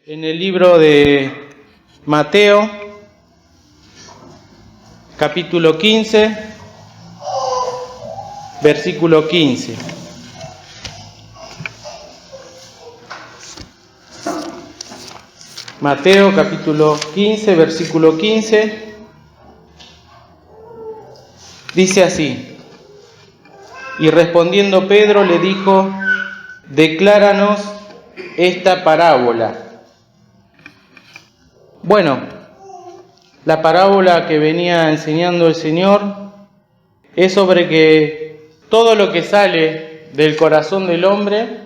en el libro de Mateo, capítulo 15, versículo 15. Mateo, capítulo 15, versículo 15, dice así: y respondiendo Pedro le dijo: decláranos esta parábola. Bueno, la parábola que venía enseñando el Señor es sobre que todo lo que sale del corazón del hombre,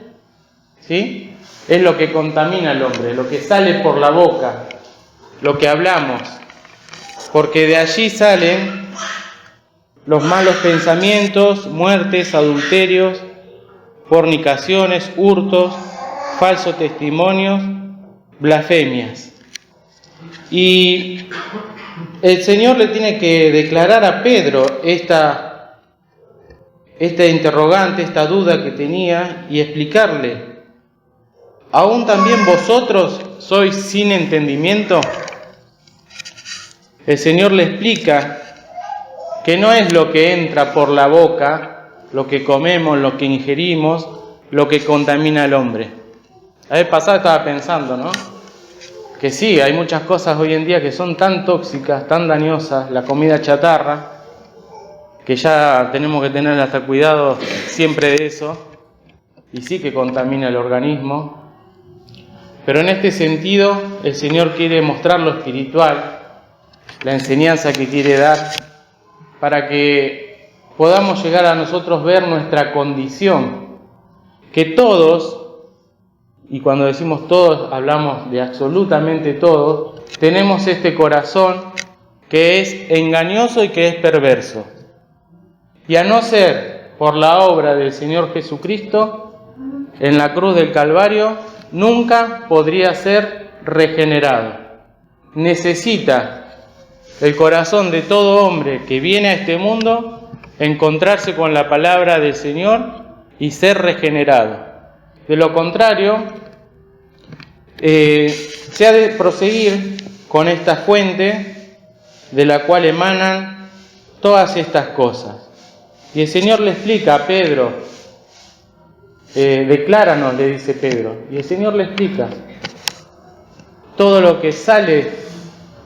¿sí?, es lo que contamina al hombre, lo que sale por la boca, lo que hablamos, porque de allí salen los malos pensamientos, muertes, adulterios, fornicaciones, hurtos, falsos testimonios, blasfemias. Y el Señor le tiene que declarar a Pedro esta interrogante, esta duda que tenía, y explicarle: ¿aún también vosotros sois sin entendimiento? El Señor le explica que no es lo que entra por la boca, lo que comemos, lo que ingerimos, lo que contamina al hombre. La vez pasada estaba pensando, ¿no?, que sí, hay muchas cosas hoy en día que son tan tóxicas, tan dañosas, la comida chatarra, que ya tenemos que tener hasta cuidado siempre de eso, y sí que contamina el organismo. Pero en este sentido, el Señor quiere mostrar lo espiritual, la enseñanza que quiere dar, para que podamos llegar a nosotros ver nuestra condición, que todos, y cuando decimos todos hablamos de absolutamente todos, tenemos este corazón que es engañoso y que es perverso. Y a no ser por la obra del Señor Jesucristo en la cruz del Calvario, nunca podría ser regenerado. Necesita el corazón de todo hombre que viene a este mundo encontrarse con la palabra del Señor y ser regenerado. De lo contrario, se ha de proseguir con esta fuente de la cual emanan todas estas cosas. Y el Señor le explica a Pedro, decláranos, le dice Pedro, y el Señor le explica: todo lo que sale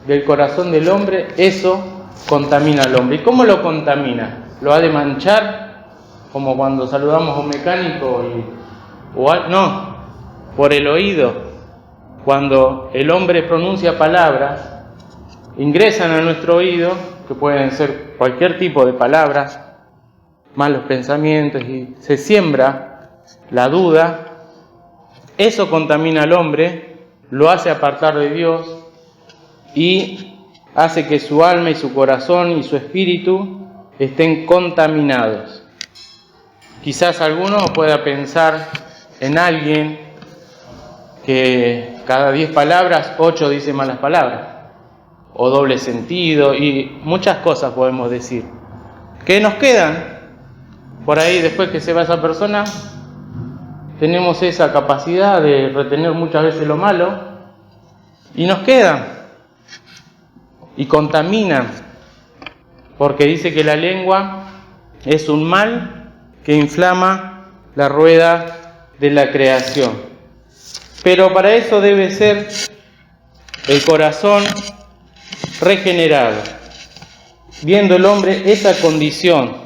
del corazón del hombre, eso contamina al hombre. ¿Y cómo lo contamina? ¿Lo ha de manchar? Como cuando saludamos a un mecánico no, por el oído. Cuando el hombre pronuncia palabras, ingresan a nuestro oído, que pueden ser cualquier tipo de palabras, malos pensamientos, y se siembra la duda. Eso contamina al hombre, lo hace apartar de Dios y hace que su alma y su corazón y su espíritu estén contaminados. Quizás alguno pueda pensar en alguien que cada 10 palabras, 8 dice malas palabras, o doble sentido, y muchas cosas podemos decir, que nos quedan por ahí. Después que se va esa persona, tenemos esa capacidad de retener muchas veces lo malo, y nos quedan, y contaminan, porque dice que la lengua es un mal que inflama la rueda de la creación. Pero para eso debe ser el corazón regenerado, viendo el hombre esa condición.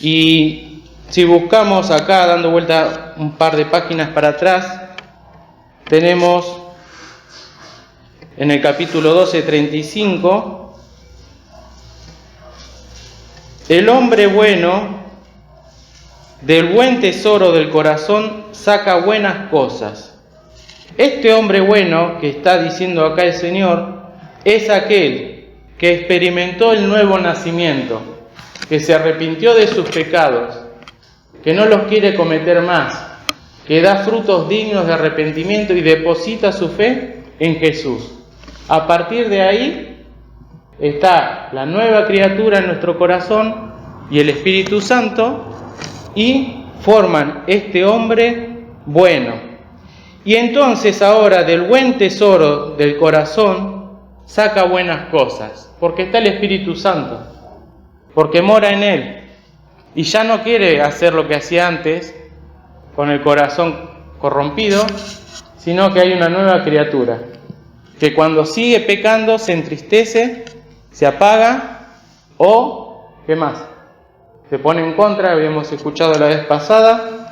Y si buscamos acá, dando vuelta un par de páginas para atrás, tenemos en el capítulo 12, 35, el hombre bueno del buen tesoro del corazón saca buenas cosas. Este hombre bueno que está diciendo acá el Señor es aquel que experimentó el nuevo nacimiento, que se arrepintió de sus pecados, que no los quiere cometer más, que da frutos dignos de arrepentimiento y deposita su fe en Jesús. A partir de ahí está la nueva criatura en nuestro corazón y el Espíritu Santo, y forman este hombre bueno. Y entonces ahora del buen tesoro del corazón saca buenas cosas, porque está el Espíritu Santo, porque mora en él. Y ya no quiere hacer lo que hacía antes, con el corazón corrompido, sino que hay una nueva criatura, que cuando sigue pecando se entristece, se apaga o, ¿qué más? Se pone en contra, habíamos escuchado la vez pasada,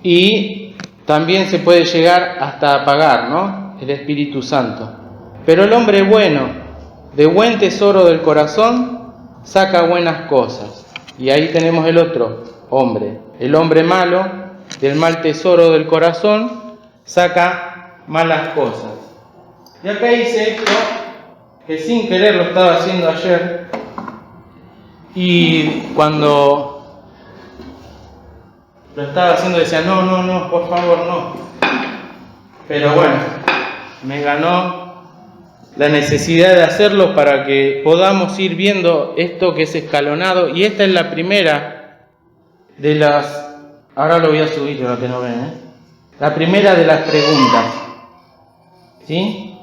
y también se puede llegar hasta apagar, ¿no? El Espíritu Santo. Pero el hombre bueno, de buen tesoro del corazón, saca buenas cosas. Y ahí tenemos el otro hombre. El hombre malo, del mal tesoro del corazón, saca malas cosas. Y acá hice esto, que sin querer lo estaba haciendo ayer. Y cuando lo estaba haciendo decía, no, por favor, no. Pero bueno, me ganó la necesidad de hacerlo para que podamos ir viendo esto que es escalonado. Y esta es la primera de las... Ahora lo voy a subir, para que no ven, La primera de las preguntas, ¿sí?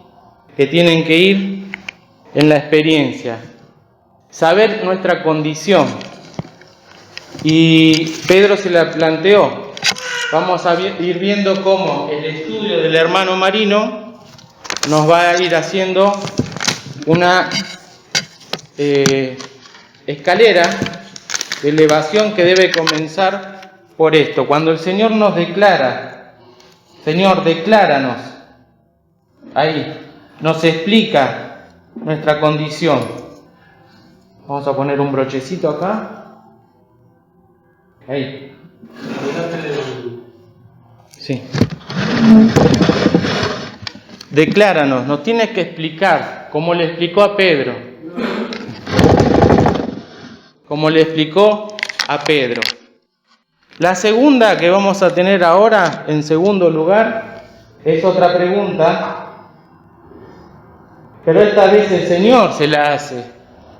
Que tienen que ir en la experiencia. Saber nuestra condición. Y Pedro se la planteó. Vamos a ir viendo cómo el estudio del hermano Marino nos va a ir haciendo una escalera de elevación que debe comenzar por esto. Cuando el Señor nos declara, Señor, decláranos, ahí nos explica nuestra condición. Vamos a poner un brochecito acá. Ahí. Sí. Decláranos, nos tienes que explicar, como le explicó a Pedro. Como le explicó a Pedro. La segunda que vamos a tener ahora, en segundo lugar, es otra pregunta, pero esta vez el Señor se la hace,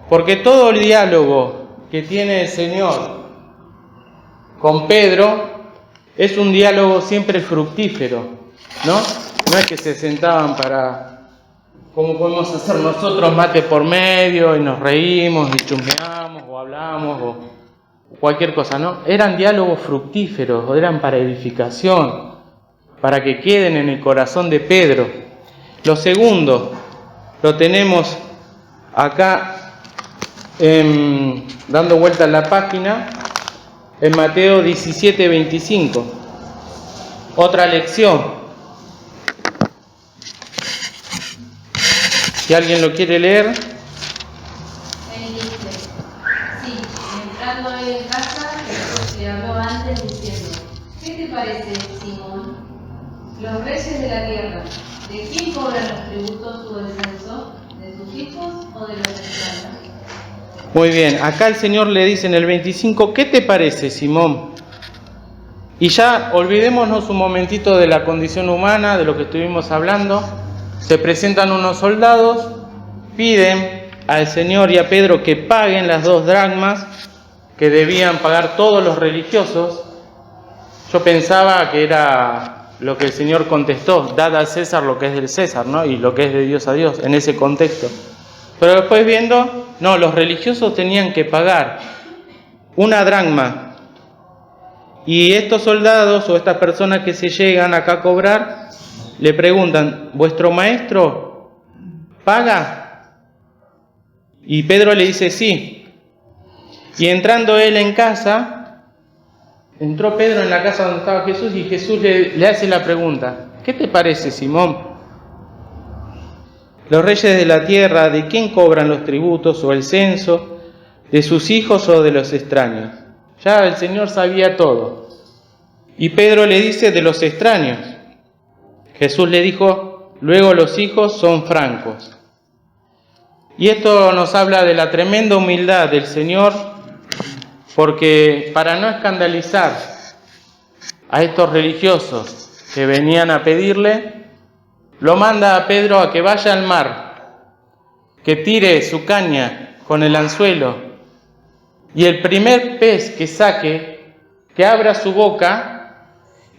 porque todo el diálogo que tiene el Señor con Pedro es un diálogo siempre fructífero, ¿no? No es que se sentaban para, como podemos hacer nosotros, mate por medio y nos reímos y chusmeamos o hablamos o cualquier cosa, ¿no? Eran diálogos fructíferos, o eran para edificación, para que queden en el corazón de Pedro. Lo segundo, lo tenemos acá dando vuelta a la página, en Mateo 17:25. Otra lección. Si alguien lo quiere leer. Él dice, sí, entrando él en casa, Jesús le habló antes diciendo, ¿qué te parece, Simón? Los reyes de la tierra, ¿de quién cobran los tributos o el censo? ¿De sus hijos o de los extraños? Muy bien, acá el Señor le dice en el 25, ¿qué te parece, Simón? Y ya olvidémonos un momentito de la condición humana, de lo que estuvimos hablando. Se presentan unos soldados, piden al Señor y a Pedro que paguen las 2 dracmas que debían pagar todos los religiosos. Yo pensaba que era lo que el Señor contestó, dad al César lo que es del César, ¿no? Y lo que es de Dios a Dios, en ese contexto. Pero después viendo, no, los religiosos tenían que pagar 1 dracma. Y estos soldados o estas personas que se llegan acá a cobrar, le preguntan, ¿vuestro maestro paga? Y Pedro le dice, sí. Y entrando él en casa, entró Pedro en la casa donde estaba Jesús y Jesús le hace la pregunta, ¿qué te parece, Simón? Los reyes de la tierra, ¿de quién cobran los tributos o el censo? ¿De sus hijos o de los extraños? Ya el Señor sabía todo. Y Pedro le dice, de los extraños. Jesús le dijo, luego los hijos son francos. Y esto nos habla de la tremenda humildad del Señor, porque para no escandalizar a estos religiosos que venían a pedirle, lo manda a Pedro a que vaya al mar, que tire su caña con el anzuelo, y el primer pez que saque, que abra su boca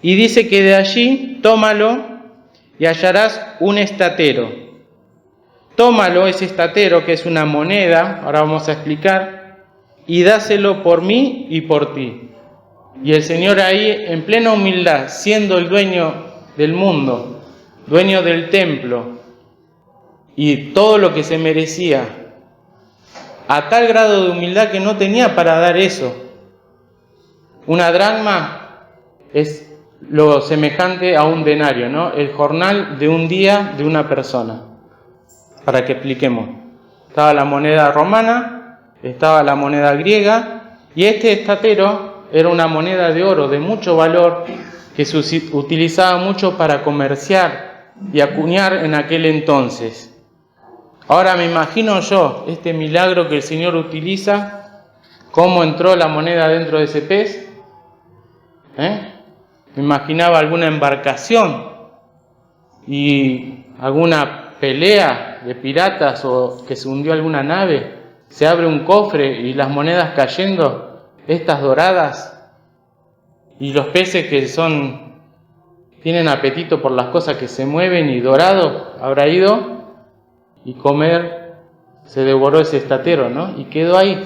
Y dice que de allí tómalo y hallarás un estatero. Tómalo, ese estatero, que es una moneda, ahora vamos a explicar, y dáselo por mí y por ti. Y el Señor ahí, en plena humildad, siendo el dueño del mundo, dueño del templo, y todo lo que se merecía, a tal grado de humildad que no tenía para dar eso. Una dracma es lo semejante a un denario, ¿no? El jornal de un día de una persona. Para que expliquemos. Estaba la moneda romana, estaba la moneda griega, y este estatero era una moneda de oro de mucho valor que se utilizaba mucho para comerciar y acuñar en aquel entonces. Ahora me imagino yo este milagro que el Señor utiliza, cómo entró la moneda dentro de ese pez. Me imaginaba alguna embarcación y alguna pelea de piratas o que se hundió alguna nave, se abre un cofre y las monedas cayendo, estas doradas, y los peces que tienen apetito por las cosas que se mueven, y dorado habrá ido y comer, se devoró ese estatero, ¿no? Y quedó ahí.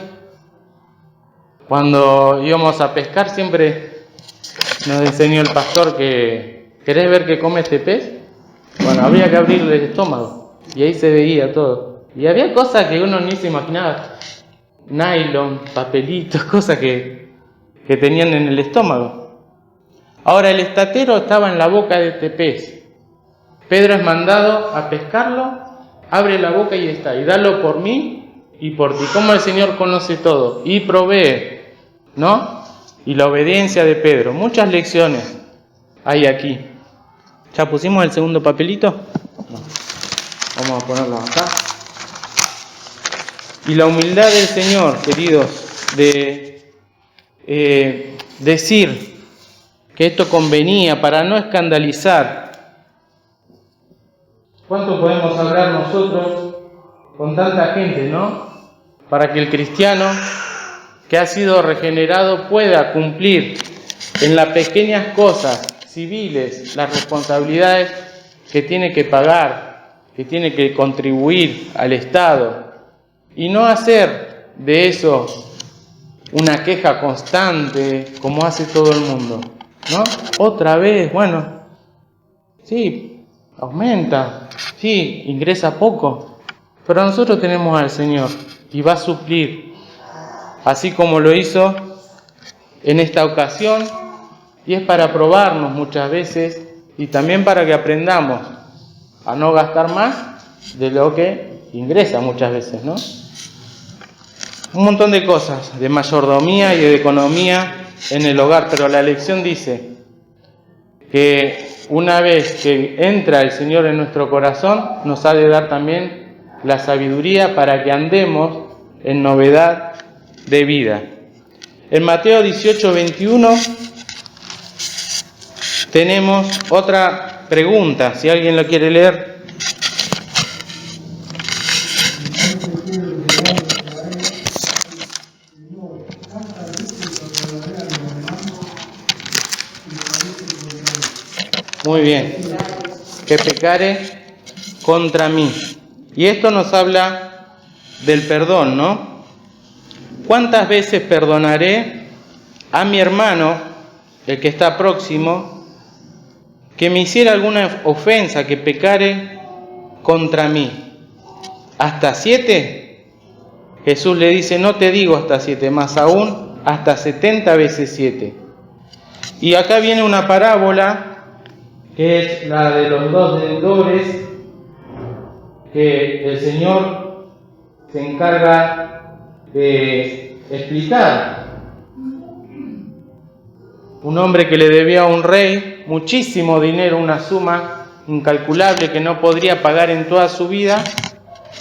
Cuando íbamos a pescar siempre nos enseñó el pastor que ¿querés ver qué come este pez? Bueno, habría que abrirle el estómago y ahí se veía todo. Y había cosas que uno ni se imaginaba, nylon, papelitos, cosas que tenían en el estómago. Ahora el estatero estaba en la boca de este pez. Pedro es mandado a pescarlo, abre la boca y está, y dalo por mí y por ti. Como el Señor conoce todo y provee, ¿no? Y la obediencia de Pedro. Muchas lecciones hay aquí. ¿Ya pusimos el segundo papelito? No. Vamos a ponerlo acá. Y la humildad del Señor, queridos, de decir que esto convenía para no escandalizar. ¿Cuánto podemos hablar nosotros con tanta gente, no? Para que el cristiano que ha sido regenerado pueda cumplir en las pequeñas cosas civiles las responsabilidades que tiene que pagar, que tiene que contribuir al Estado, y no hacer de eso una queja constante como hace todo el mundo, ¿no? Otra vez, bueno, sí, aumenta, sí, ingresa poco, pero nosotros tenemos al Señor y va a suplir, así como lo hizo en esta ocasión, y es para probarnos muchas veces y también para que aprendamos a no gastar más de lo que ingresa muchas veces, ¿no? Un montón de cosas, de mayordomía y de economía en el hogar, pero la lección dice que una vez que entra el Señor en nuestro corazón, nos ha de dar también la sabiduría para que andemos en novedad de vida. En Mateo 18:21 tenemos otra pregunta, si alguien lo quiere leer. Muy bien. Que pecare contra mí. Y esto nos habla del perdón, ¿no? ¿Cuántas veces perdonaré a mi hermano, el que está próximo, que me hiciera alguna ofensa, que pecare contra mí? ¿Hasta 7? Jesús le dice, no te digo hasta 7, más aún hasta 70 veces 7. Y acá viene una parábola, que es la de los dos deudores, que el Señor se encarga de explicar. Un hombre que le debía a un rey muchísimo dinero, una suma incalculable que no podría pagar en toda su vida,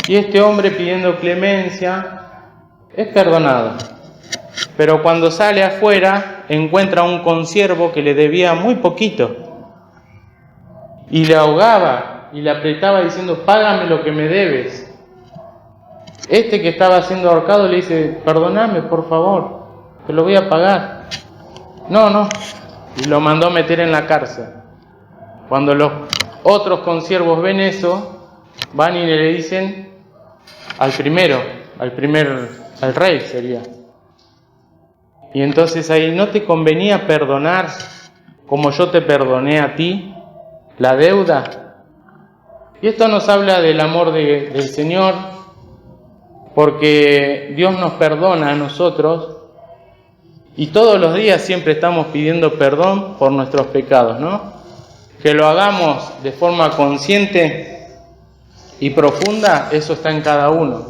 y este hombre, pidiendo clemencia, es perdonado. Pero cuando sale afuera encuentra a un consiervo que le debía muy poquito y le ahogaba y le apretaba diciendo, págame lo que me debes. Este que estaba siendo ahorcado le dice, perdóname por favor, te lo voy a pagar. No, y lo mandó a meter en la cárcel. Cuando los otros consiervos ven eso, van y le dicen al rey sería. Y entonces ahí, ¿no te convenía perdonar como yo te perdoné a ti la deuda? Y esto nos habla del amor del Señor, porque Dios nos perdona a nosotros y todos los días siempre estamos pidiendo perdón por nuestros pecados, ¿no? Que lo hagamos de forma consciente y profunda, eso está en cada uno.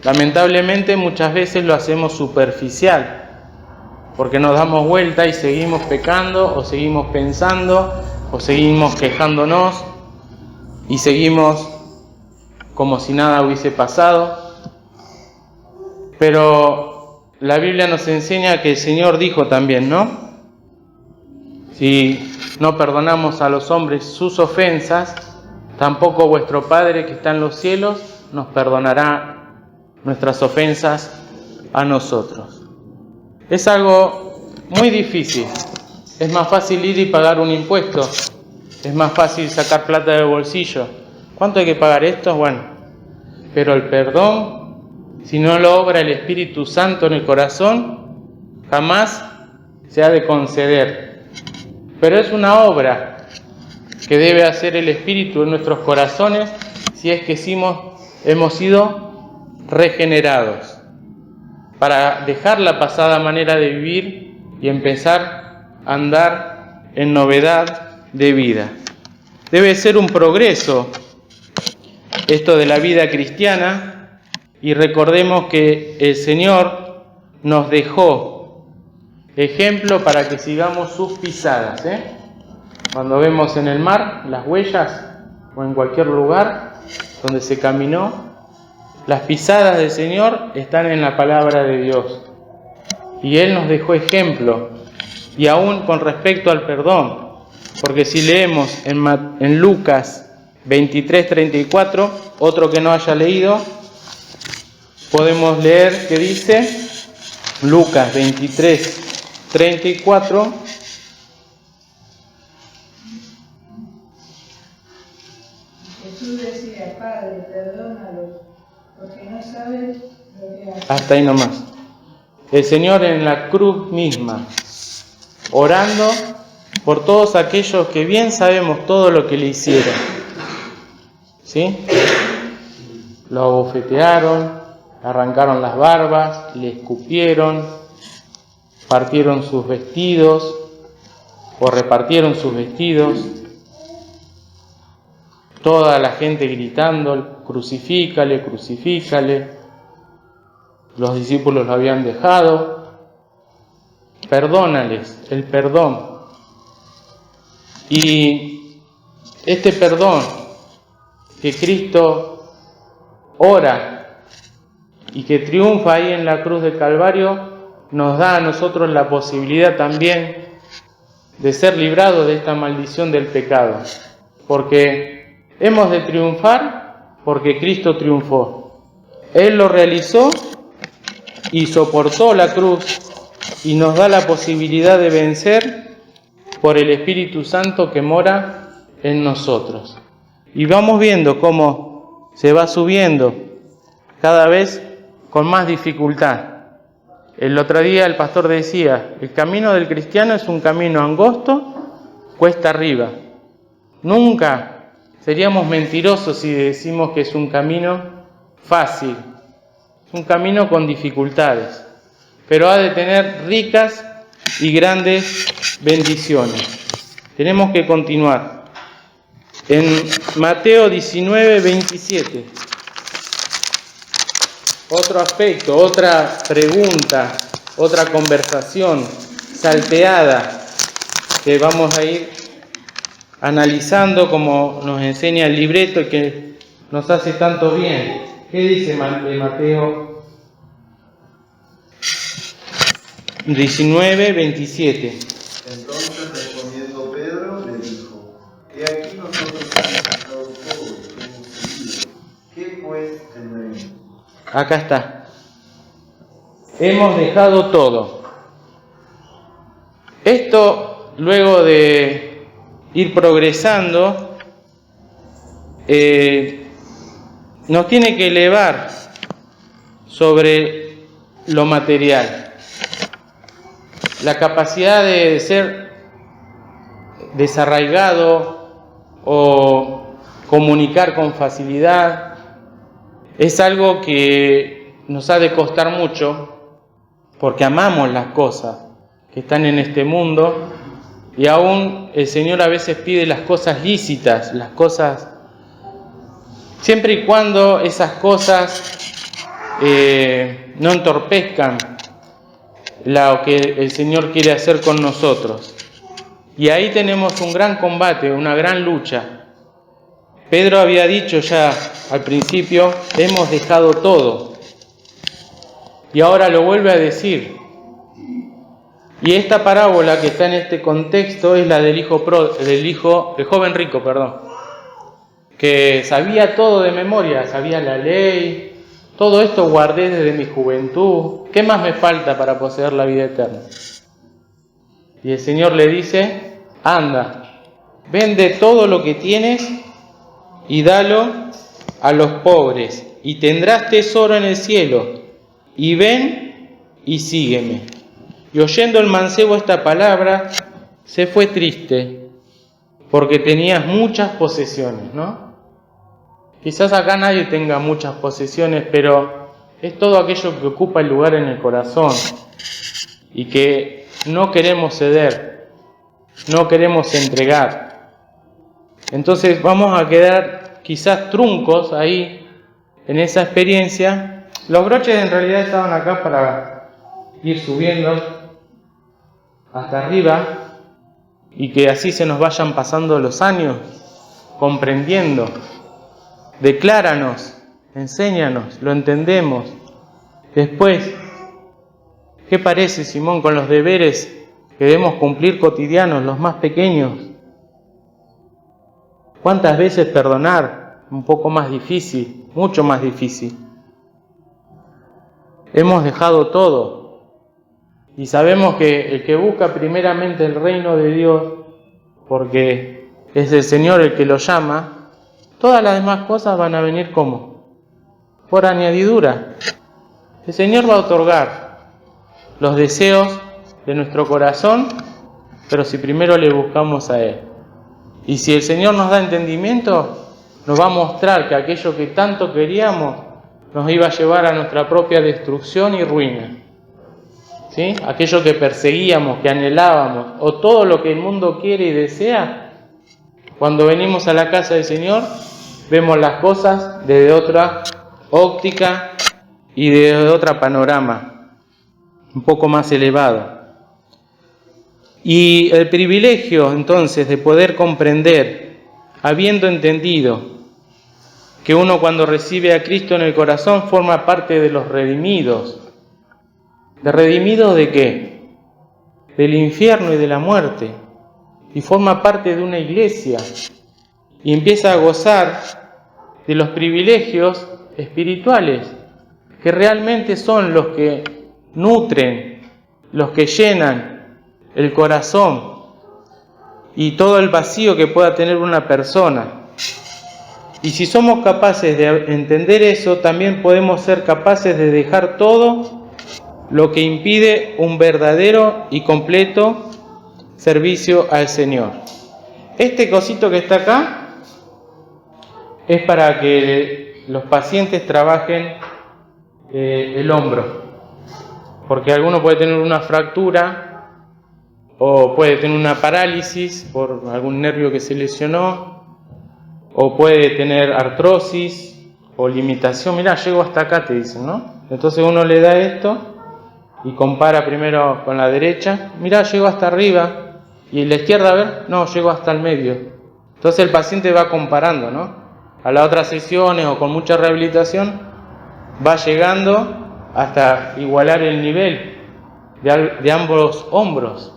Lamentablemente muchas veces lo hacemos superficial, porque nos damos vuelta y seguimos pecando, o seguimos pensando, o seguimos quejándonos, y seguimos como si nada hubiese pasado. Pero la Biblia nos enseña que el Señor dijo también, ¿no? Si no perdonamos a los hombres sus ofensas, tampoco vuestro Padre que está en los cielos nos perdonará nuestras ofensas a nosotros. Es algo muy difícil. Es más fácil ir y pagar un impuesto. Es más fácil sacar plata del bolsillo. ¿Cuánto hay que pagar esto? Bueno, pero el perdón, si no lo obra el Espíritu Santo en el corazón, jamás se ha de conceder. Pero es una obra que debe hacer el Espíritu en nuestros corazones si es que hemos sido regenerados, para dejar la pasada manera de vivir y empezar a andar en novedad de vida. Debe ser un progreso esto de la vida cristiana, y recordemos que el Señor nos dejó ejemplo para que sigamos sus pisadas, Cuando vemos en el mar las huellas, o en cualquier lugar donde se caminó, las pisadas del Señor están en la palabra de Dios. Y Él nos dejó ejemplo, y aún con respecto al perdón, porque si leemos en Lucas 23:34, otro que no haya leído, podemos leer que dice, Lucas 23:34, Jesús decía, Padre, perdónalos, porque no saben lo que hacen. Hasta ahí nomás. El Señor en la cruz misma, orando por todos aquellos que bien sabemos todo lo que le hicieron. ¿Sí? Lo abofetearon, arrancaron las barbas, le escupieron, partieron sus vestidos o repartieron sus vestidos. Toda la gente gritando, crucifícale, crucifícale. Los discípulos lo habían dejado. Perdónales, el perdón. Y este perdón que Cristo ora y que triunfa ahí en la cruz del Calvario, nos da a nosotros la posibilidad también de ser librados de esta maldición del pecado. Porque hemos de triunfar porque Cristo triunfó. Él lo realizó y soportó la cruz y nos da la posibilidad de vencer por el Espíritu Santo que mora en nosotros. Y vamos viendo cómo se va subiendo cada vez con más dificultad. El otro día el pastor decía, el camino del cristiano es un camino angosto, cuesta arriba. Nunca seríamos mentirosos si decimos que es un camino fácil. Es un camino con dificultades, pero ha de tener ricas y grandes bendiciones. Tenemos que continuar. En Mateo 19:27, otro aspecto, otra pregunta, otra conversación salteada que vamos a ir analizando como nos enseña el libreto y que nos hace tanto bien. ¿Qué dice Mateo 19:27? Entonces respondiendo Pedro le dijo, he aquí nosotros hemos dejado todo, hemos seguido. ¿Qué pues tendremos? Acá está. Hemos dejado todo. Esto luego de ir progresando, nos tiene que elevar sobre lo material. La capacidad de ser desarraigado o comunicar con facilidad es algo que nos ha de costar mucho, porque amamos las cosas que están en este mundo, y aún el Señor a veces pide las cosas lícitas, las cosas, siempre y cuando esas cosas no entorpezcan lo que el Señor quiere hacer con nosotros. Y ahí tenemos un gran combate, una gran lucha. Pedro había dicho ya al principio, hemos dejado todo. Y ahora lo vuelve a decir. Y esta parábola que está en este contexto es la del joven rico, que sabía todo de memoria, sabía la ley. Todo esto guardé desde mi juventud. ¿Qué más me falta para poseer la vida eterna? Y el Señor le dice, anda, vende todo lo que tienes y dalo a los pobres, y tendrás tesoro en el cielo. Y ven y sígueme. Y oyendo el mancebo esta palabra, se fue triste, porque tenías muchas posesiones, ¿no? Quizás acá nadie tenga muchas posesiones, pero es todo aquello que ocupa el lugar en el corazón y que no queremos ceder, no queremos entregar. Entonces vamos a quedar quizás truncos ahí en esa experiencia. Los broches en realidad estaban acá para ir subiendo hasta arriba y que así se nos vayan pasando los años, comprendiendo. Decláranos, enséñanos, lo entendemos. Después, ¿qué parece, Simón, con los deberes que debemos cumplir cotidianos, los más pequeños? ¿Cuántas veces perdonar? Un poco más difícil, mucho más difícil. Hemos dejado todo y sabemos que el que busca primeramente el reino de Dios, porque es el Señor el que lo llama, todas las demás cosas van a venir ¿cómo? Por añadidura. El Señor va a otorgar los deseos de nuestro corazón, pero si primero le buscamos a Él. Y si el Señor nos da entendimiento, nos va a mostrar que aquello que tanto queríamos nos iba a llevar a nuestra propia destrucción y ruina. ¿Sí? Aquello que perseguíamos, que anhelábamos, o todo lo que el mundo quiere y desea, cuando venimos a la casa del Señor, vemos las cosas desde otra óptica y desde otro panorama, un poco más elevado. Y el privilegio, entonces, de poder comprender, habiendo entendido que uno cuando recibe a Cristo en el corazón forma parte de los redimidos. ¿De redimidos de qué? Del infierno y de la muerte. Y forma parte de una iglesia. Y empieza a gozar de los privilegios espirituales, que realmente son los que nutren, los que llenan el corazón y todo el vacío que pueda tener una persona. Y si somos capaces de entender eso, también podemos ser capaces de dejar todo lo que impide un verdadero y completo servicio al Señor. Este cosito que está acá es para que los pacientes trabajen el hombro, porque alguno puede tener una fractura o puede tener una parálisis por algún nervio que se lesionó, o puede tener artrosis o limitación. Mirá, llego hasta acá, te dicen, ¿no? Entonces uno le da esto y compara primero con la derecha. Mirá, llego hasta arriba. Y la izquierda, a ver, no, llego hasta el medio. Entonces el paciente va comparando, ¿no? A las otras sesiones o con mucha rehabilitación va llegando hasta igualar el nivel de ambos hombros.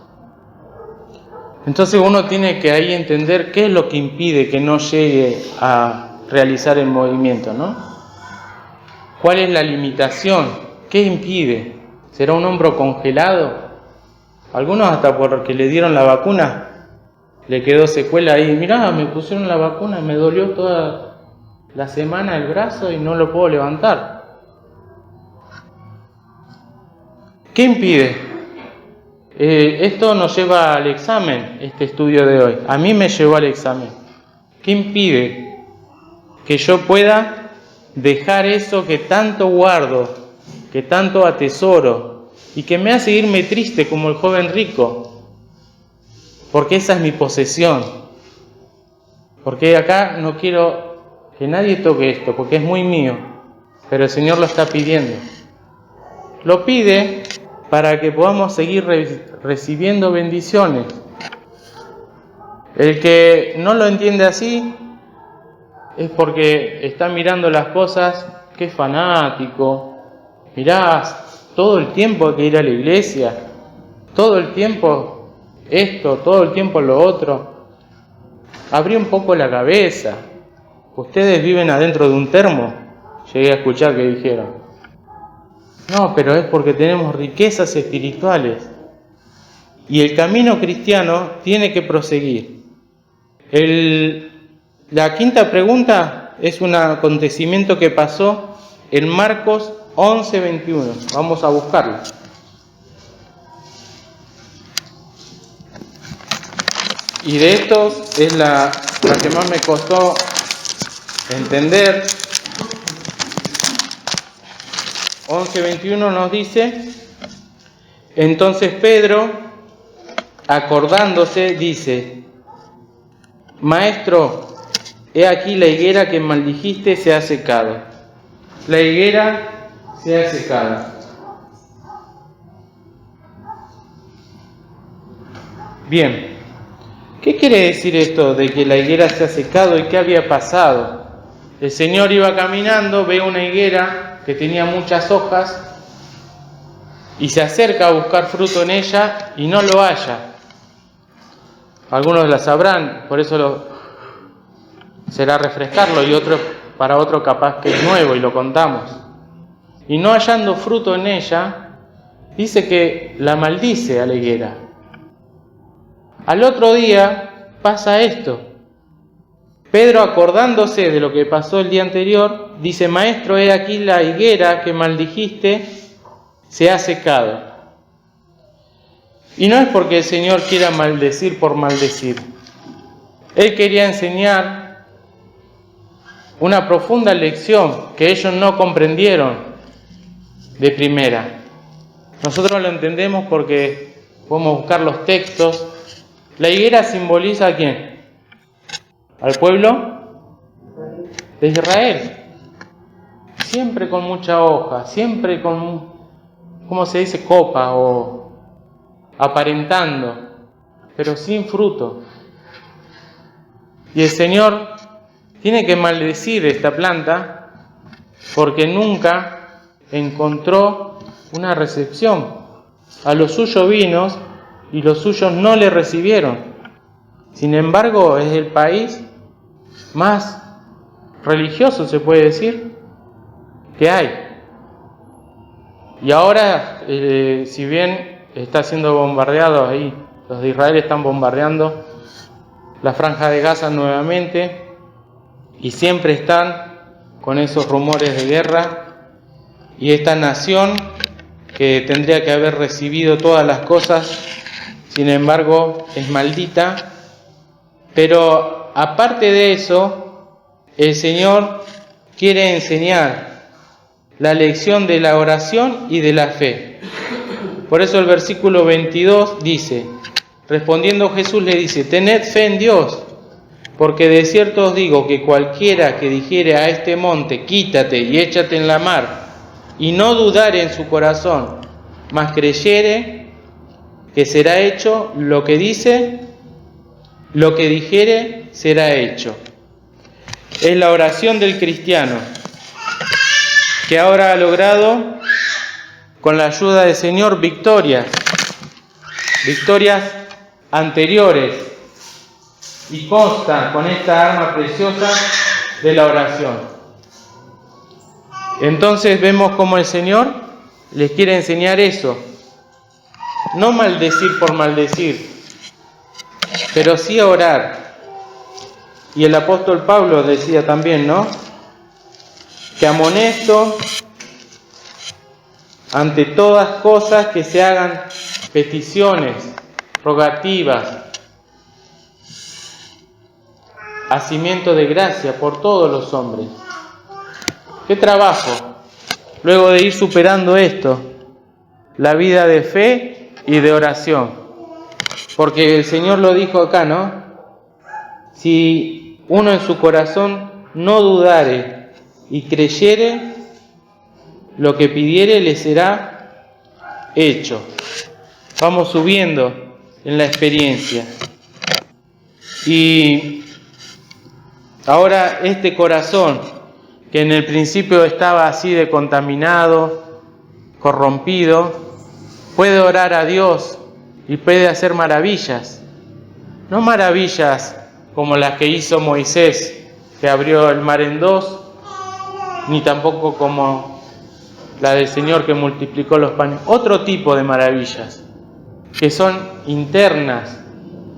Entonces uno tiene que ahí entender qué es lo que impide que no llegue a realizar el movimiento, ¿no? ¿Cuál es la limitación? ¿Qué impide? ¿Será un hombro congelado? Algunos hasta porque le dieron la vacuna, le quedó secuela ahí. Mirá, me pusieron la vacuna, me dolió toda la semana el brazo y no lo puedo levantar. ¿Qué impide? Esto nos lleva al examen, este estudio de hoy. A mí me llevó al examen. ¿Qué impide que yo pueda dejar eso que tanto guardo, que tanto atesoro y que me hace irme triste como el joven rico? Porque esa es mi posesión. Porque acá no quiero que nadie toque esto, porque es muy mío. Pero el Señor lo está pidiendo. Lo pide para que podamos seguir recibiendo bendiciones. El que no lo entiende así es porque está mirando las cosas, que es fanático. Mirá, todo el tiempo hay que ir a la iglesia, todo el tiempo esto, todo el tiempo lo otro. Abrí un poco la cabeza. Ustedes viven adentro de un termo, llegué a escuchar que dijeron. No, pero es porque tenemos riquezas espirituales. Y el camino cristiano tiene que proseguir. La quinta pregunta es un acontecimiento que pasó en Marcos 11:21. Vamos a buscarlo. Y de estos es la que más me costó entender. 11:21 nos dice: entonces Pedro, acordándose, dice: Maestro, he aquí la higuera que maldijiste se ha secado. La higuera se ha secado. Bien, ¿qué quiere decir esto de que la higuera se ha secado y qué había pasado? El Señor iba caminando, ve una higuera que tenía muchas hojas y se acerca a buscar fruto en ella y no lo halla. Algunos la sabrán, por eso será refrescarlo, y para otro capaz que es nuevo y lo contamos. Y no hallando fruto en ella, dice que la maldice a la higuera. Al otro día pasa esto. Pedro, acordándose de lo que pasó el día anterior, dice: Maestro, he aquí la higuera que maldijiste se ha secado. Y no es porque el Señor quiera maldecir por maldecir. Él quería enseñar una profunda lección que ellos no comprendieron de primera. Nosotros lo entendemos porque podemos buscar los textos. La higuera simboliza ¿a quién? Al pueblo de Israel. Siempre con mucha hoja, siempre con, ¿cómo se dice? Copa o aparentando, pero sin fruto. Y el Señor tiene que maldecir esta planta porque nunca encontró una recepción. A los suyos vino y los suyos no le recibieron. Sin embargo, es el país más religioso, se puede decir, que hay. Y ahora, si bien está siendo bombardeado ahí, los de Israel están bombardeando la franja de Gaza nuevamente, y siempre están con esos rumores de guerra, y esta nación que tendría que haber recibido todas las cosas, sin embargo, es maldita. Pero aparte de eso, el Señor quiere enseñar la lección de la oración y de la fe. Por eso el versículo 22 dice: respondiendo Jesús le dice: tened fe en Dios, porque de cierto os digo que cualquiera que dijere a este monte, quítate y échate en la mar, y no dudare en su corazón, mas creyere que será hecho lo que dice, lo que dijere será hecho. Es la oración del cristiano, que ahora ha logrado, con la ayuda del Señor, victorias anteriores, y consta con esta arma preciosa de la oración. Entonces vemos cómo el Señor les quiere enseñar eso, no maldecir por maldecir, pero sí orar. Y el apóstol Pablo decía también, ¿no?, que amonesto ante todas cosas que se hagan peticiones, rogativas, hacimiento de gracia por todos los hombres. ¿Qué trabajo? Luego de ir superando esto, la vida de fe y de oración. Porque el Señor lo dijo acá, ¿no? Si uno en su corazón no dudare y creyere, lo que pidiere le será hecho. Vamos subiendo en la experiencia. Y ahora este corazón, que en el principio estaba así de contaminado, corrompido, puede orar a Dios y puede hacer maravillas. No maravillas como las que hizo Moisés, que abrió el mar en dos, ni tampoco como la del Señor que multiplicó los panes. Otro tipo de maravillas, que son internas,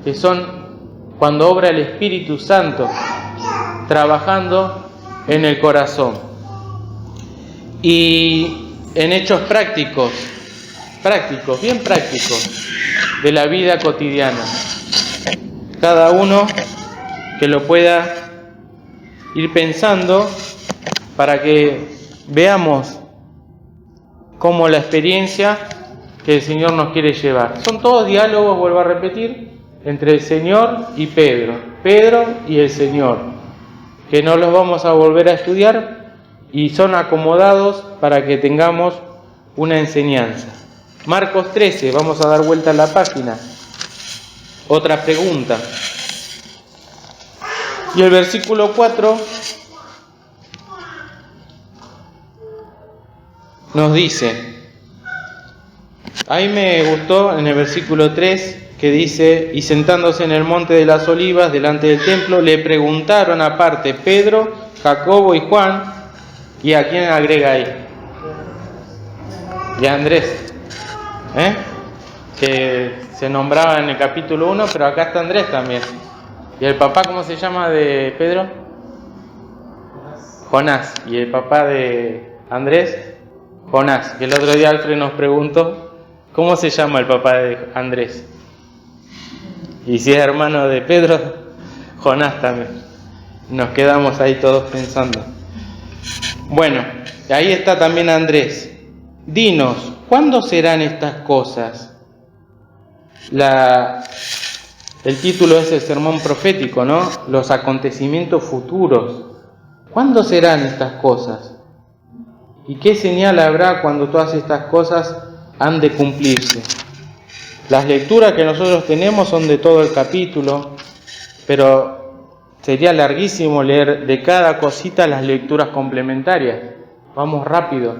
que son cuando obra el Espíritu Santo trabajando en el corazón. Y en hechos prácticos, bien prácticos, de la vida cotidiana. Cada uno que lo pueda ir pensando para que veamos cómo la experiencia que el Señor nos quiere llevar. Son todos diálogos, vuelvo a repetir, entre el Señor y Pedro y el Señor, que no los vamos a volver a estudiar y son acomodados para que tengamos una enseñanza. Marcos 13, vamos a dar vuelta a la página. Otra pregunta. Y el versículo 4 nos dice, ahí me gustó en el versículo 3 que dice, y sentándose en el monte de las olivas delante del templo, le preguntaron aparte Pedro, Jacobo y Juan, ¿y a quién agrega ahí? Y a Andrés, que se nombraba en el capítulo 1, pero acá está Andrés también. ¿Y el papá cómo se llama de Pedro? Jonás. ¿Y el papá de Andrés? Jonás. Que el otro día Alfred nos preguntó, ¿cómo se llama el papá de Andrés? Y si es hermano de Pedro, Jonás también. Nos quedamos ahí todos pensando. Bueno, ahí está también Andrés. Dinos, ¿cuándo serán estas cosas? El título es el sermón profético, ¿no? Los acontecimientos futuros. ¿Cuándo serán estas cosas? ¿Y qué señal habrá cuando todas estas cosas han de cumplirse? Las lecturas que nosotros tenemos son de todo el capítulo, pero sería larguísimo leer de cada cosita las lecturas complementarias. Vamos rápido.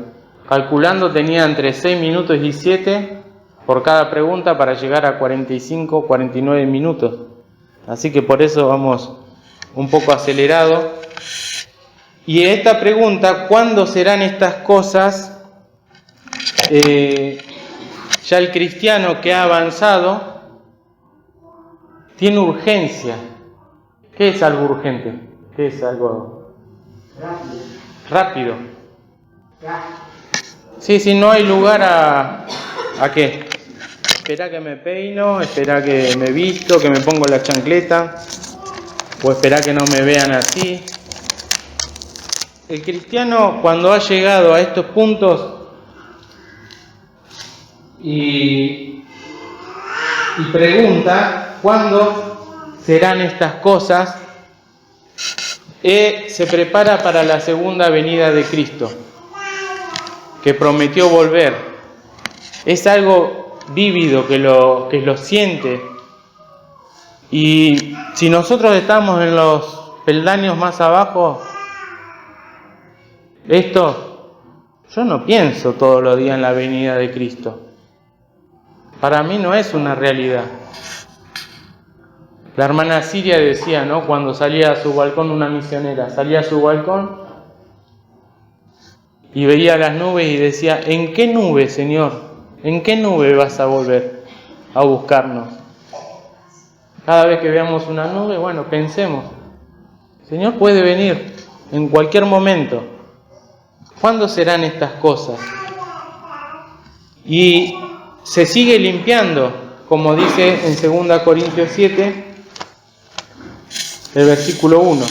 Calculando tenía entre 6 minutos y 7 por cada pregunta para llegar a 45, 49 minutos. Así que por eso vamos un poco acelerado. Y esta pregunta, ¿cuándo serán estas cosas? Ya el cristiano que ha avanzado tiene urgencia. ¿Qué es algo urgente? ¿Qué es algo rápido? Sí, no hay lugar ¿a qué? Esperá que me peino, esperá que me visto, que me pongo la chancleta, o esperá que no me vean así. El cristiano, cuando ha llegado a estos puntos y pregunta ¿cuándo serán estas cosas?, se prepara para la segunda venida de Cristo, que prometió volver. Es algo vívido que lo siente. Y si nosotros estamos en los peldaños más abajo, yo no pienso todos los días en la venida de Cristo. Para mí no es una realidad. La hermana Siria decía, ¿no?, cuando salía a su balcón, una misionera, salía a su balcón y veía las nubes y decía, ¿en qué nube, Señor? ¿En qué nube vas a volver? a buscarnos. Cada vez que veamos una nube, bueno, pensemos, el Señor puede venir en cualquier momento. ¿Cuándo serán estas cosas? Y se sigue limpiando, como dice en 2 Corintios 7, el versículo 1.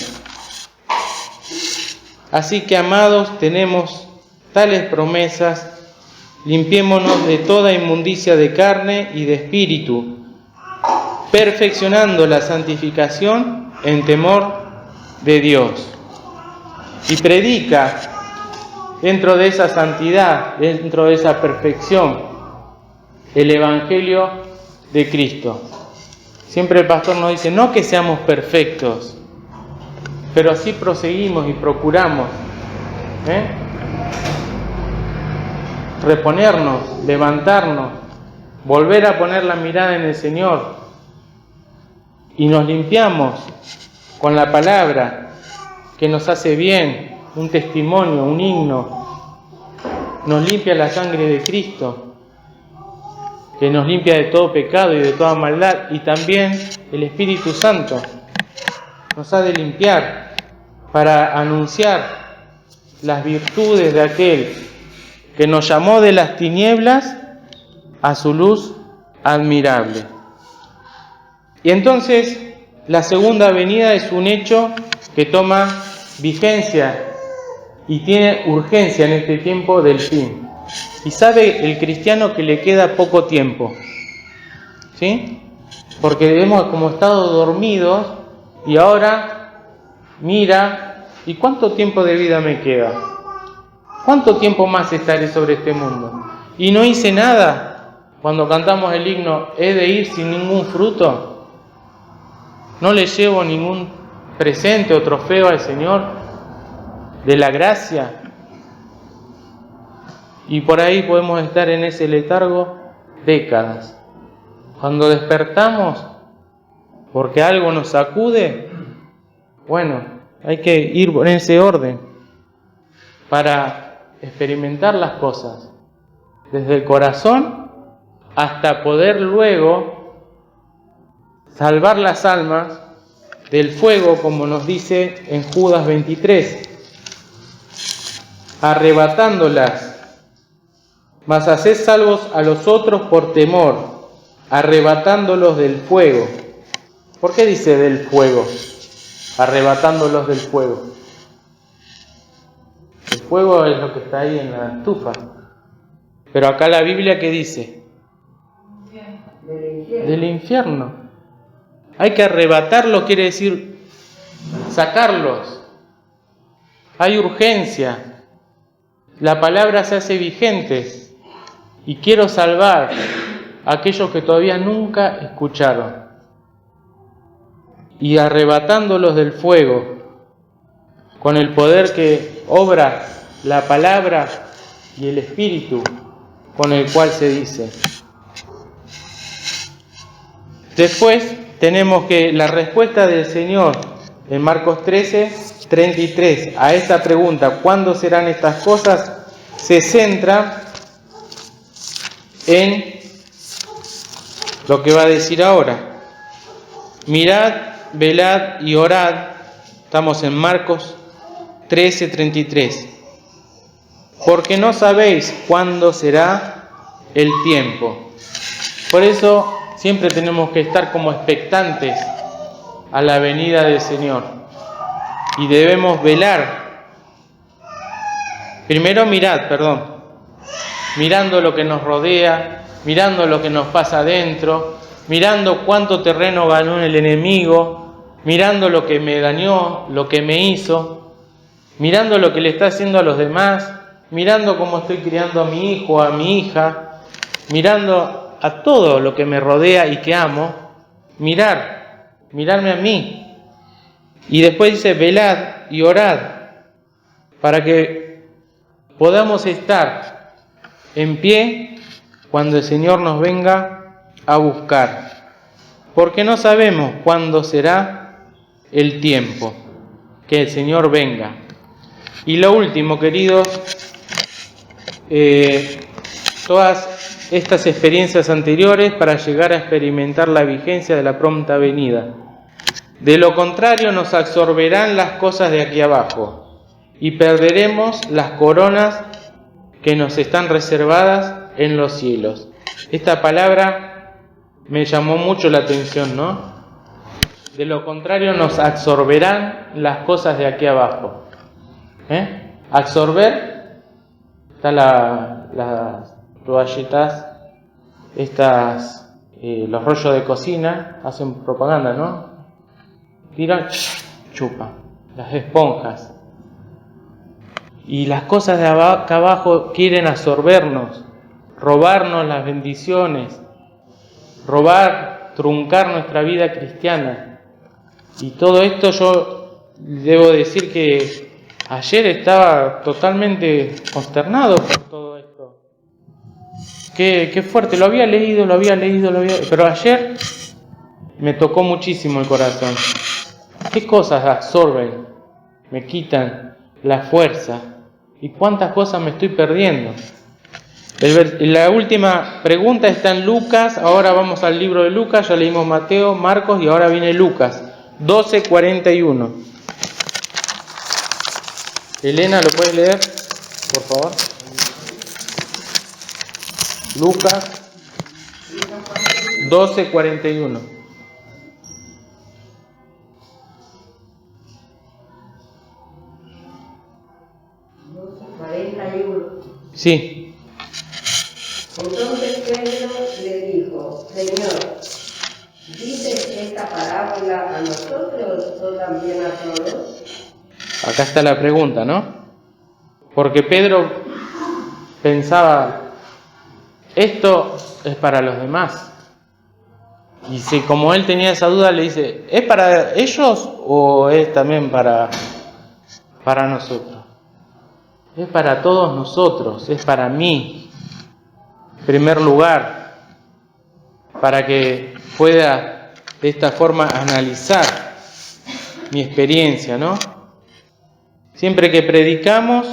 Así que, amados, tenemos tales promesas, limpiémonos de toda inmundicia de carne y de espíritu, perfeccionando la santificación en temor de Dios. Y predica dentro de esa santidad, dentro de esa perfección, el Evangelio de Cristo. Siempre el pastor nos dice, no que seamos perfectos, pero así proseguimos y procuramos reponernos, levantarnos, volver a poner la mirada en el Señor, y nos limpiamos con la palabra que nos hace bien, un testimonio, un himno. Nos limpia la sangre de Cristo, que nos limpia de todo pecado y de toda maldad, y también el Espíritu Santo nos ha de limpiar para anunciar las virtudes de aquel que nos llamó de las tinieblas a su luz admirable. Y entonces la segunda venida es un hecho que toma vigencia y tiene urgencia en este tiempo del fin. Y sabe el cristiano que le queda poco tiempo, ¿sí? Porque hemos como estado dormidos y ahora mira, ¿y cuánto tiempo de vida me queda? ¿Cuánto tiempo más estaré sobre este mundo? Y no hice nada. Cuando cantamos el himno, ¿he de ir sin ningún fruto? ¿No le llevo ningún presente o trofeo al Señor de la gracia? Y por ahí podemos estar en ese letargo décadas. Cuando despertamos, porque algo nos sacude, bueno, hay que ir en ese orden para experimentar las cosas desde el corazón hasta poder luego salvar las almas del fuego, como nos dice en Judas 23, arrebatándolas. Mas haced salvos a los otros por temor, arrebatándolos del fuego. ¿Por qué dice del fuego? Arrebatándolos del fuego. El fuego es lo que está ahí en la estufa. Pero acá la Biblia, ¿qué dice? Del infierno. Hay que arrebatarlos, quiere decir sacarlos. Hay urgencia. La palabra se hace vigente. Y quiero salvar a aquellos que todavía nunca escucharon. Y arrebatándolos del fuego, con el poder que obra la palabra y el Espíritu con el cual se dice. Después tenemos que la respuesta del Señor en Marcos 13:33 a esta pregunta, ¿cuándo serán estas cosas?, se centra en lo que va a decir ahora. Mirad, velad y orad. Estamos en Marcos 13:33. Porque no sabéis cuándo será el tiempo. Por eso siempre tenemos que estar como expectantes a la venida del Señor. Y debemos velar. Primero mirando lo que nos rodea, mirando lo que nos pasa adentro, mirando cuánto terreno ganó el enemigo, mirando lo que me dañó, lo que me hizo, mirando lo que le está haciendo a los demás, mirando cómo estoy criando a mi hijo, a mi hija, mirando a todo lo que me rodea y que amo, mirarme a mí. Y después dice, velad y orad, para que podamos estar en pie cuando el Señor nos venga a buscar. Porque no sabemos cuándo será el tiempo que el Señor venga. Y lo último, queridos, todas estas experiencias anteriores para llegar a experimentar la vigencia de la pronta venida. De lo contrario, nos absorberán las cosas de aquí abajo y perderemos las coronas que nos están reservadas en los cielos. Esta palabra me llamó mucho la atención, ¿no? De lo contrario, nos absorberán las cosas de aquí abajo. Absorber, está las toallitas, los rollos de cocina, hacen propaganda, ¿no? Tiran, chupan, las esponjas. Y las cosas de acá abajo quieren absorbernos, robarnos las bendiciones, truncar nuestra vida cristiana. Y todo esto yo debo decir que ayer estaba totalmente consternado por todo esto. Qué fuerte, lo había leído, pero ayer me tocó muchísimo el corazón. ¿Qué cosas absorben, me quitan la fuerza? ¿Y cuántas cosas me estoy perdiendo? La última pregunta está en Lucas. Ahora vamos al libro de Lucas. Ya leímos Mateo, Marcos y ahora viene Lucas 12:41. Elena, ¿lo puedes leer, por favor? Lucas 12:41. Sí. Entonces Pedro le dijo: Señor, ¿dices esta parábola a nosotros o también a todos? Acá está la pregunta, ¿no? Porque Pedro pensaba, esto es para los demás. Y si como él tenía esa duda, le dice, ¿es para ellos o es también para nosotros? Es para todos nosotros, es para mí, en primer lugar, para que pueda de esta forma analizar mi experiencia, ¿no? Siempre que predicamos,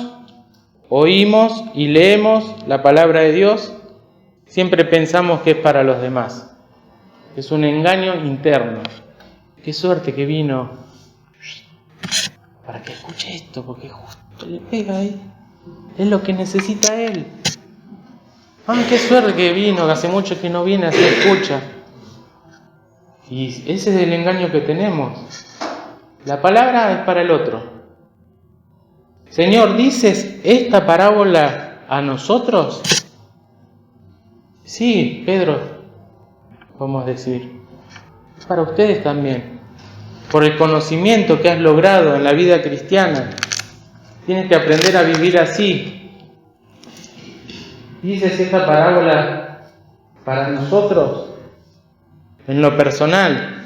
oímos y leemos la palabra de Dios, siempre pensamos que es para los demás. Es un engaño interno. Qué suerte que vino para que escuche esto, porque justo le pega ahí. Es lo que necesita él. Qué suerte que vino, que hace mucho que no viene, así escucha. Y ese es el engaño que tenemos. La palabra es para el otro. Señor, ¿dices esta parábola a nosotros? Sí, Pedro, vamos a decir, es para ustedes también. Por el conocimiento que has logrado en la vida cristiana, tienes que aprender a vivir así. ¿Dices esta parábola para nosotros? En lo personal.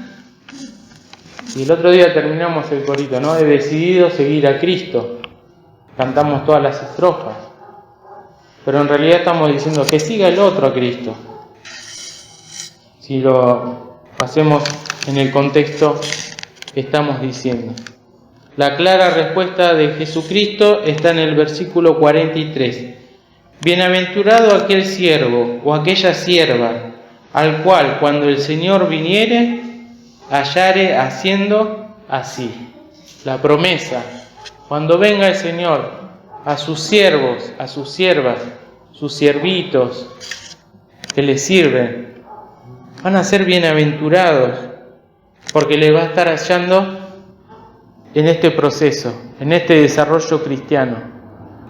Y el otro día terminamos el corito, ¿no? He decidido seguir a Cristo. Cantamos todas las estrofas. Pero en realidad estamos diciendo que siga el otro a Cristo. Si lo hacemos en el contexto que estamos diciendo. La clara respuesta de Jesucristo está en el versículo 43. Bienaventurado aquel siervo o aquella sierva, al cual cuando el Señor viniere, hallare haciendo así. La promesa, cuando venga el Señor a sus siervos, a sus siervas, sus siervitos que le sirven, van a ser bienaventurados, porque le va a estar hallando en este proceso, en este desarrollo cristiano.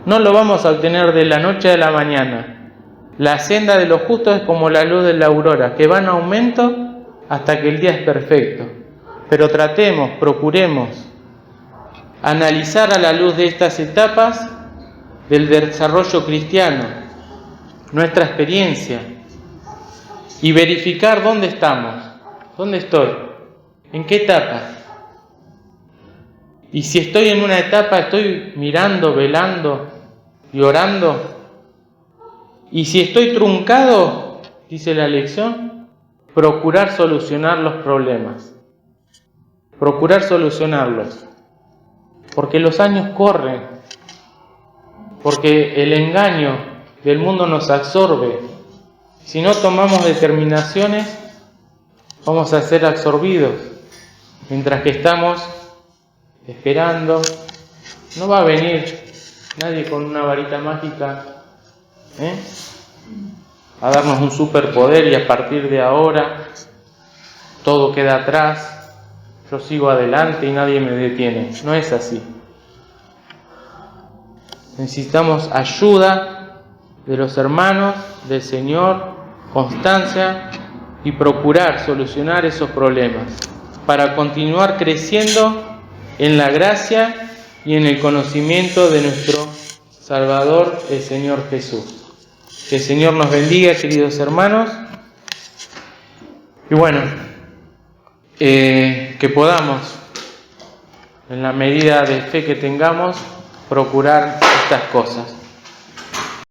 No lo vamos a obtener de la noche a la mañana. La senda de los justos es como la luz de la aurora, que va en aumento hasta que el día es perfecto. Pero procuremos analizar a la luz de estas etapas del desarrollo cristiano, nuestra experiencia, y verificar dónde estamos, dónde estoy, en qué etapa. Y si estoy en una etapa, estoy mirando, velando y orando. Y si estoy truncado, dice la lección, procurar solucionar los problemas. Procurar solucionarlos. Porque los años corren. Porque el engaño del mundo nos absorbe. Si no tomamos determinaciones, vamos a ser absorbidos. Mientras que estamos esperando, no va a venir nadie con una varita mágica a darnos un superpoder y a partir de ahora todo queda atrás, yo sigo adelante y nadie me detiene. No es así. Necesitamos ayuda de los hermanos, del Señor, constancia y procurar solucionar esos problemas para continuar creciendo en la gracia y en el conocimiento de nuestro Salvador, el Señor Jesús. Que el Señor nos bendiga, queridos hermanos. Y bueno, que podamos, en la medida de fe que tengamos, procurar estas cosas.